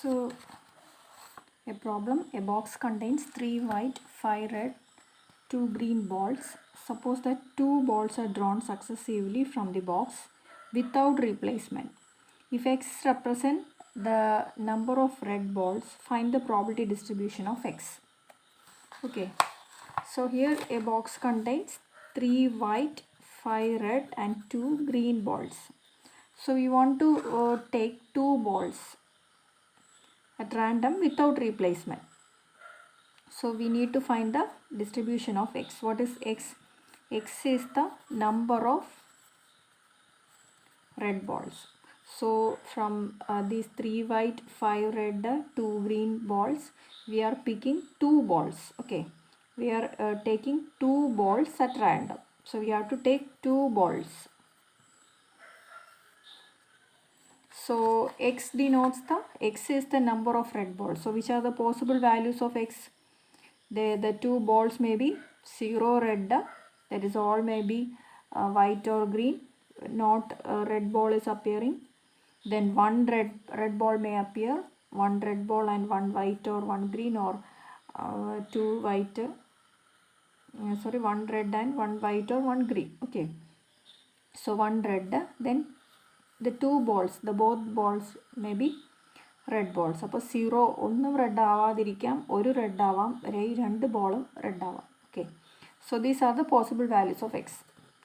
So, a problem, a box contains 3 white, 5 red, 2 green balls. Suppose that 2 balls are drawn successively from the box without replacement. If x represents the number of red balls, find the probability distribution of x. Okay, so here a box contains 3 white, 5 red and 2 green balls. So we want to take 2 balls at random without replacement. So we need to find the distribution of x. What is x? X is the number of red balls. So from these 3 white, 5 red, 2 green balls, we are picking 2 balls. Okay, we are taking 2 balls at random. So we have to take 2 balls. So x denotes x is the number of red balls. So which are the possible values of x? The 2 balls may be 0 red, that is all may be white or green, not red ball is appearing. Then 1 red ball may appear, 1 red ball and 1 white or 1 green, or 2 white, 1 red and 1 white or 1 green. Okay, so 1 red, then the 2 balls, the both balls may be red balls. അപ്പോൾ 0 ഒന്നും red ആവാതിരിക്കാം, ഒരു red ആവാം, ഈ രണ്ട് ബോളും red ആവാം. Okay, so these are the possible values of x.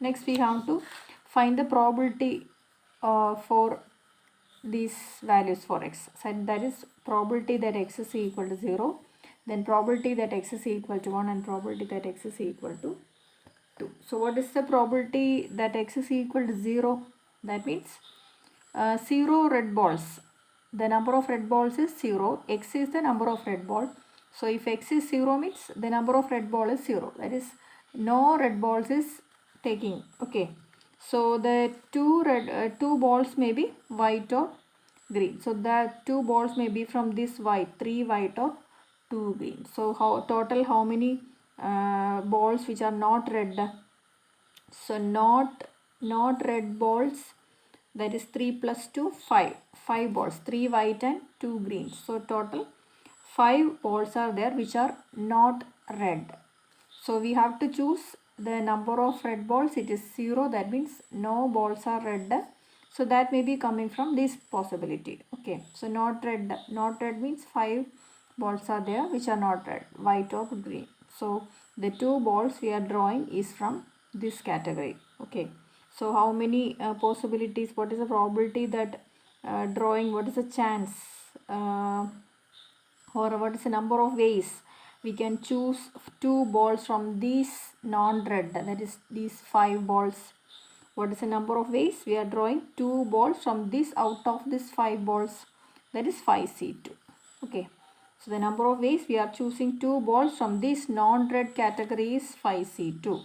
Next we have to find the probability for these values for x. So that is probability that x is equal to 0, then probability that x is equal to 1, and probability that x is equal to 2. So what is the probability that x is equal to 0? That means 0 red balls. The number of red balls is 0. X is the number of red ball. So if x is 0 means the number of red ball is 0. That is no red balls is taking. Okay. So the two balls may be white or green. So the 2 balls may be from this white, 3 white or 2 green. So how many balls which are not red? So not red balls, that is 3 plus 2, 5 balls, 3 white and 2 green. So total 5 balls are there which are not red. So we have to choose the number of red balls. It is 0, that means no balls are red. So that may be coming from this possibility. Okay, so not red means 5 balls are there which are not red, white or green. So the 2 balls we are drawing is from this category. Okay, so how many possibilities, what is the probability that drawing, what is the chance, or what is the number of ways we can choose 2 balls from these non-red, that is these 5 balls. What is the number of ways we are drawing 2 balls from this, out of this 5 balls, that is 5C2. Okay, so the number of ways we are choosing 2 balls from this non-red category is 5C2.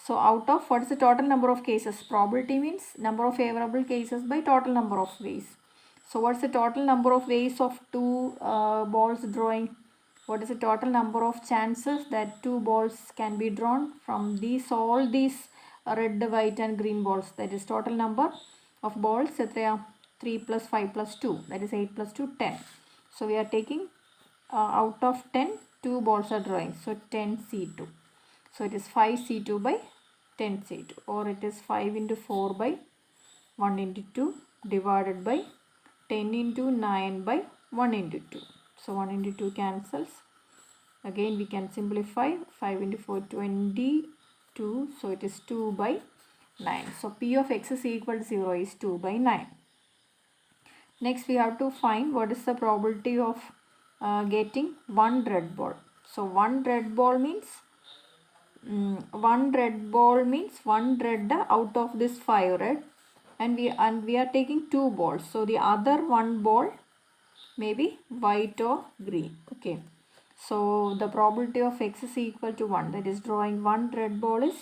So out of, what is the total number of cases? Probability means number of favorable cases by total number of ways. So what's the total number of ways of 2 balls drawing? What is the total number of chances that 2 balls can be drawn from these, all these red, white and green balls? That is total number of balls, 3 plus 5 plus 2, that is 8 plus 2, 10. So we are taking out of 10, 2 balls are drawing. So 10C2. So it is 5C2 by 10C2, or it is 5 into 4 by 1 into 2 divided by 10 into 9 by 1 into 2. So 1 into 2 cancels. Again we can simplify. 5 into 4, 22. So it is 2 by 9. So P of x is equal to 0 is 2 by 9. Next we have to find what is the probability of getting 1 red ball. So 1 red ball means 1 red ball means 1 red out of this 5 red, and we are taking 2 balls. So the other 1 ball may be white or green. Okay, so the probability of x is equal to 1, that is drawing 1 red ball is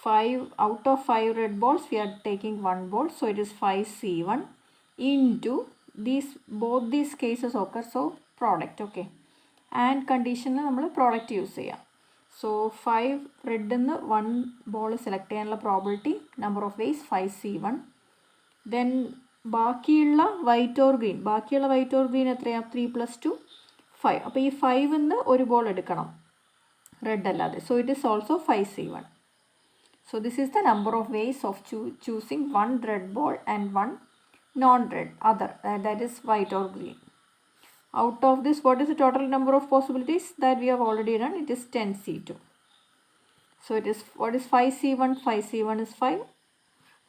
5, out of 5 red balls we are taking 1 ball. So it is 5C1 into these, both these cases occur, so product. Okay, and conditional നമ്മൾ product use ചെയ്യാം. So 5 red in the 1 ball select ചെയ്യാനുള്ള probability, number of ways 5C1. Then ബാക്കിയുള്ള white or green എത്രയാണ്? 3 + 2 5. അപ്പോൾ ഈ 5 നിന്ന് ഒരു ball എടുക്കണം, റെഡ് അല്ലാതെ. So it is also 5C1. So this is the number of ways of choosing one red ball and one non-red other, that is white or green. Out of this, what is the total number of possibilities that we have already done? It is 10C2. So it is, what is 5C1? 5C1 is 5.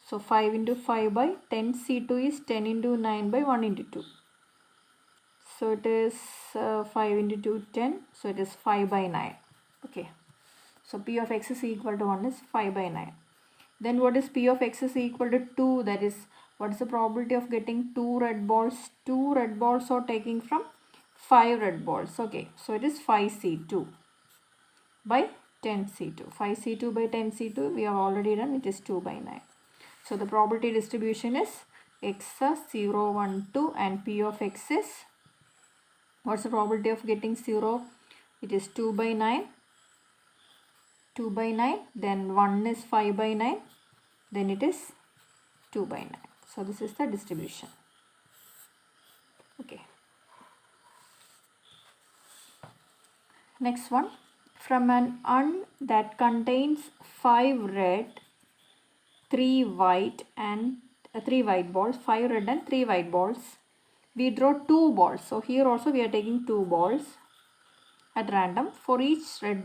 So 5 into 5 by 10C2 is 10 into 9 by 1 into 2. So it is 5 into 2, 10. So it is 5 by 9. Okay. So P of x is equal to 1 is 5 by 9. Then what is P of x is equal to 2? That is, what is the probability of getting 2 red balls? 2 red balls are taking from 5 red balls. Okay, so it is 5C2 by 10C2. 5C2 by 10C2 we have already done, it is 2 by 9. So the probability distribution is x 0, 1, 2 and P of x is, what's the probability of getting 0? It is 2 by 9. 2 by 9, then 1 is 5 by 9, then it is 2 by 9. So this is the distribution. Okay. Next one, from an urn that contains 5 red, 3 white and 3 white balls, 5 red and 3 white balls. We draw 2 balls. So here also we are taking 2 balls at random. For each red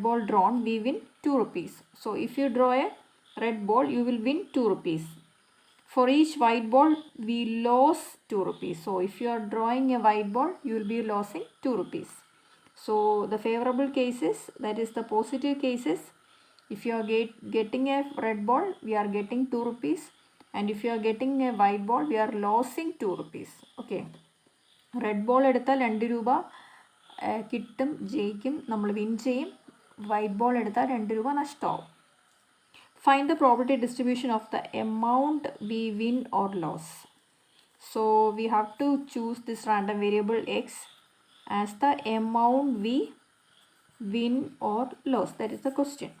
ball drawn, we win 2 rupees. So if you draw a red ball, you will win 2 rupees. For each white ball, we lose 2 rupees. So if you are drawing a white ball, you will be losing 2 rupees. So the favorable cases, that is the positive cases, if you are getting a red ball, we are getting 2 rupees. And if you are getting a white ball, we are losing 2 rupees. Okay. Red ball എടുത്താൽ 2 രൂപ കിട്ടും, ജയിക്കും, നമ്മൾ win ചെയ്യും. White ball എടുത്താൽ 2 രൂപ നഷ്ടമാവും. Find the probability distribution of the amount we win or lose. So we have to choose this random variable x as the amount we win or lose. That is the question.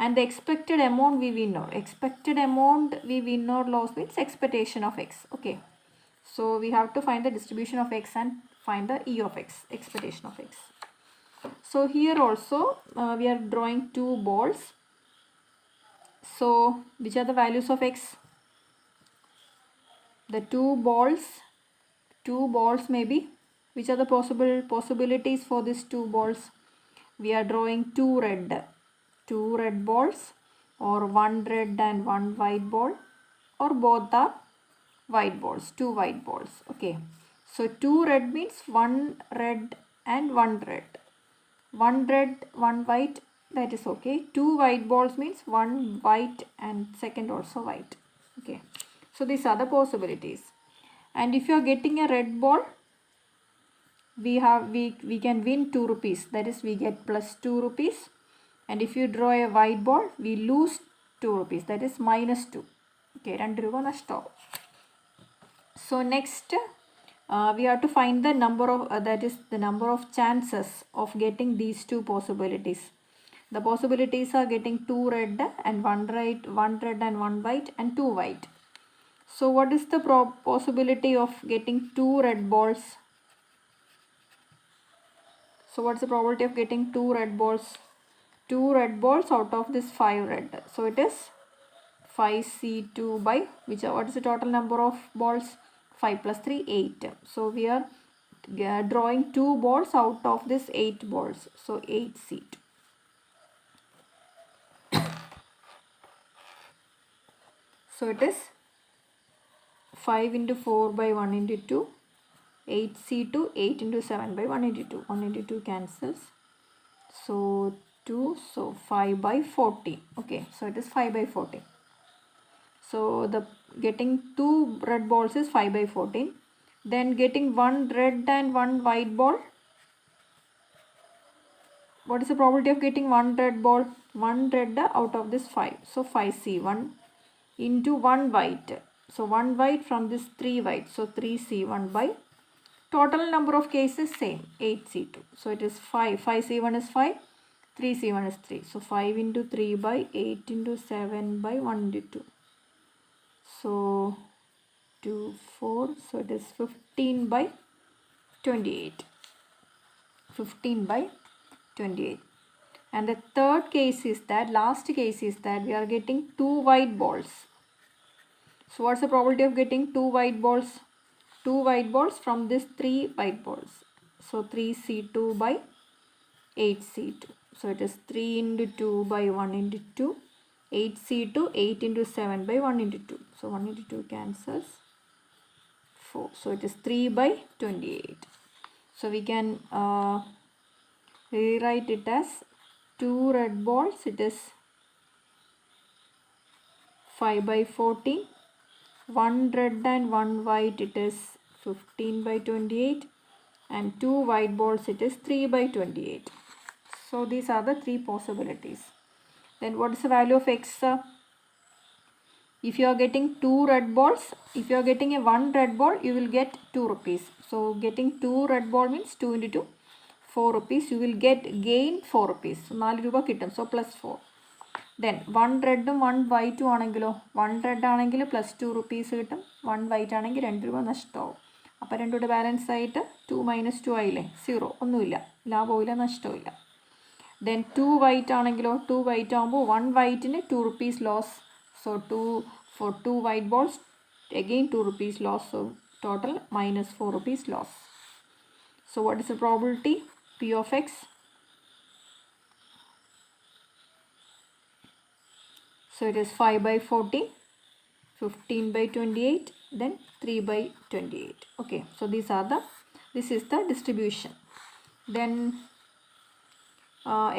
And the expected amount we win or lose means expectation of x. Okay. So we have to find the distribution of x and find the E of x, expectation of x. So here also we are drawing 2 balls. So which are the values of x? The 2 balls may be, which are the possibilities for these 2 balls? We are drawing 2 red balls, or 1 red and 1 white ball, or both are white balls, 2 white balls. Okay. So 2 red means 1 red and 1 red. 1 red, 1 white, that is okay. 2 white balls means 1 white and second also white. Okay. So these are the possibilities. And if you are getting a red ball, we can win 2 rupees. That is, we get plus 2 rupees. And if you draw a white ball, we lose 2 rupees. That is minus 2. Okay, 2 രൂപ നഷ്ടമാവും. So next we have to find the number of that is the number of chances of getting these 2 possibilities. The possibilities are getting 2 red and 1 red and 1 white and 2 white. So what is the possibility of getting 2 red balls? So what's the probability of getting 2 red balls? 2 red balls out of this 5 red. So it is 5C2 by what is the total number of balls? 5 plus 3, 8. So we are drawing 2 balls out of this 8 balls. So 8C2. So it is 5 into 4 by 1 into 2. 8C2, 8 into 7 by 1 into 2. 1 into 2 cancels. So 2, so 5 by 40. Okay, so it is 5 by 40. So the getting 2 red balls is 5 by 14. Then getting 1 red and 1 white ball. What is the probability of getting 1 red ball? 1 red out of this 5. So 5C1 into 1 white. So 1 white from this 3 white. So 3C1 by total number of cases same, 8C2. So it is 5. 5C1 is 5. 3C1 is 3. So 5 into 3 by 8 into 7 by 1 into 2. So 2, 4, so it is 15 by 28. 15 by 28. And the third case is that, last case is that we are getting 2 white balls. So what's the probability of getting 2 white balls? 2 white balls from this 3 white balls. So 3C2 by 8C2. So it is 3 into 2 by 1 into 2. 8C2, 8 into 7 by 1 into 2. So 1 into 2 cancels. 4. So it is 3 by 28. So we can rewrite it as 2 red balls. It is 5 by 14. 1 red and 1 white, it is 15 by 28. And 2 white balls, it is 3 by 28. So these are the 3 possibilities. Then what is the value of x? If you are getting 2 red balls, if you are getting a 1 red ball, you will get 2 rupees. So getting 2 red ball means 2 into 2, 4 rupees. You will gain 4 rupees. So 4 രൂപ കിട്ടും. So plus 4. Then 1 red ഉം 1 white ഉം ആണെങ്കിലോ, 1 red ആണെങ്കിൽ plus 2 rupees കിട്ടും, 1 white ആണെങ്കിൽ 2 രൂപ നഷ്ടമാവും. അപ്പോൾ രണ്ടുകൂടെ ബാലൻസ് ആയിട്ട് 2 minus 2 ആയില്ലേ, 0, ഒന്നുമില്ല, ലാഭമില്ല, നഷ്ടമില്ല. Then 2 white ആണെങ്കിലോ, 2 white ആകുമ്പോൾ 1 whiteന് 2 rupees loss. So for 2 white balls, again 2 rupees loss. So total minus 4 rupees loss. So what is the probability? P of x. So it is 5 by 14, 15 by 28, then 3 by 28. Okay, so this is the distribution. Then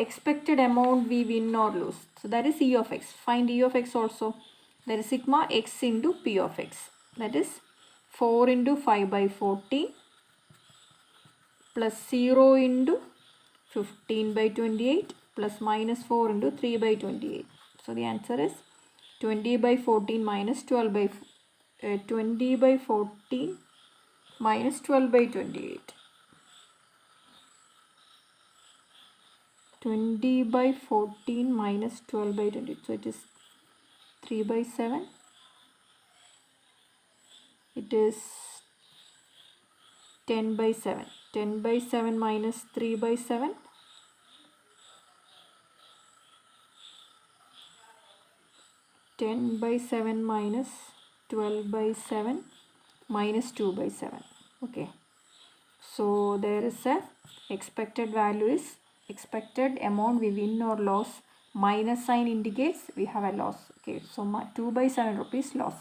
expected amount we win or lose. So that is E of x. Find E of x also. That is sigma x into P of x. That is 4 into 5 by 14 plus 0 into 15 by 28 plus minus 4 into 3 by 28. So the answer is 20 by 14 minus 12 by 20 by 14 minus 12 by 28. 20 by 14 minus 12 by 28. So it is 3 by 7. It is 10 by 7. 10 by 7 minus 3 by 7. 10 by 7 minus 12 by 7 minus 2 by 7. Okay. So there is a expected value is expected amount we win or loss. Minus sign indicates we have a loss. Okay. So 2 by 7 rupees loss.